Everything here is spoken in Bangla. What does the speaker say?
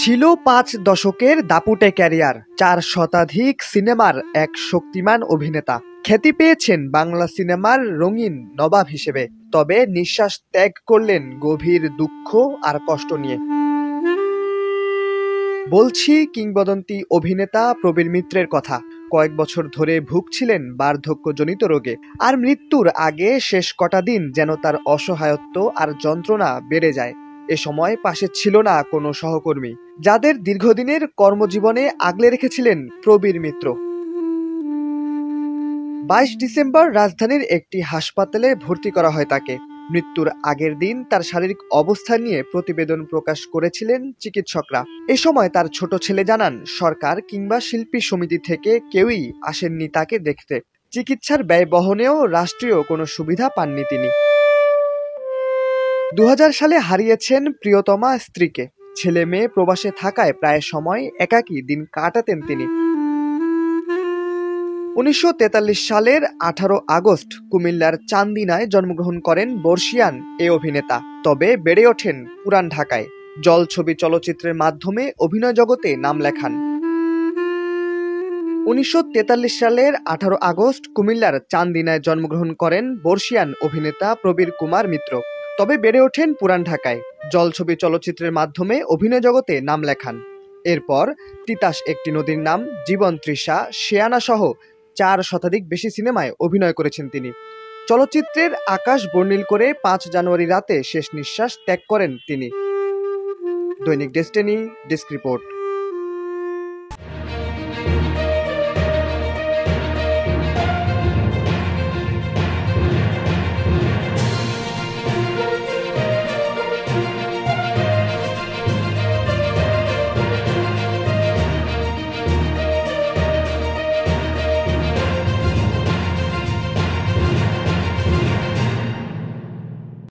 ছিল ৫ দশকের দাপুটে ক্যারিয়ার, ৪ শতাধিক সিনেমার এক শক্তিমান অভিনেতা। খ্যাতি পেয়েছেন বাংলা সিনেমার রঙিন নবাব হিসেবে। তবে নিঃশ্বাস ত্যাগ করলেন গভীর দুঃখ আর কষ্ট নিয়ে। বলছি কিংবদন্তি অভিনেতা প্রবীর মিত্রের কথা। কয়েক বছর ধরে ভুগছিলেন বার্ধক্যজনিত রোগে, আর মৃত্যুর আগে শেষ কটা দিন যেন তার অসহায়ত্ব আর যন্ত্রণা বেড়ে যায়। এ সময় পাশে ছিল না কোনো সহকর্মী, যাদের দীর্ঘদিনের কর্মজীবনে আগলে রেখেছিলেন প্রবীর মিত্র। ২২ ডিসেম্বর রাজধানীর একটি হাসপাতালে ভর্তি করা হয় তাকে। মৃত্যুর আগের দিন তার শারীরিক অবস্থা নিয়ে প্রতিবেদন প্রকাশ করেছিলেন চিকিৎসকরা। এ সময় তার ছোট ছেলে জানান, সরকার কিংবা শিল্পী সমিতি থেকে কেউই আসেননি তাকে দেখতে। চিকিৎসার ব্যয় বহনেও রাষ্ট্রীয় কোনো সুবিধা পাননি তিনি। ২০০০ সালে হারিয়েছেন প্রিয়তমা স্ত্রীকে। ছেলে মেয়ে প্রবাসে থাকায় প্রায় সময় একাকী দিন কাটাতেন তিনি। ১৯৪৩ সালের ১৮ আগস্ট কুমিল্লার চান্দিনায় জন্মগ্রহণ করেন বর্ষীয়ান এ অভিনেতা। তবে বেড়ে ওঠেন পুরান ঢাকায়। জলছবি চলচ্চিত্রের মাধ্যমে অভিনয় জগতে নাম লেখান। ১৯৪৩ সালের ১৮ আগস্ট কুমিল্লার চান্দিনায় জন্মগ্রহণ করেন বর্ষীয়ান অভিনেতা প্রবীর কুমার মিত্র। তবে বেড়ে ওঠেন পুরান ঢাকায়। জলছবি চলচ্চিত্রের মাধ্যমে অভিনয় জগতে নাম লেখান। এরপর তিতাস একটি নদীর নাম, জীবন তৃষা, শেয়ানা সহ ৪ শতাধিক বেশি সিনেমায় অভিনয় করেছেন তিনি। চলচ্চিত্রের আকাশ বর্ণিল করে ৫ জানুয়ারি রাতে শেষ নিঃশ্বাস ত্যাগ করেন তিনি। দৈনিক ডেস্টিনি, ডেস্ক রিপোর্ট।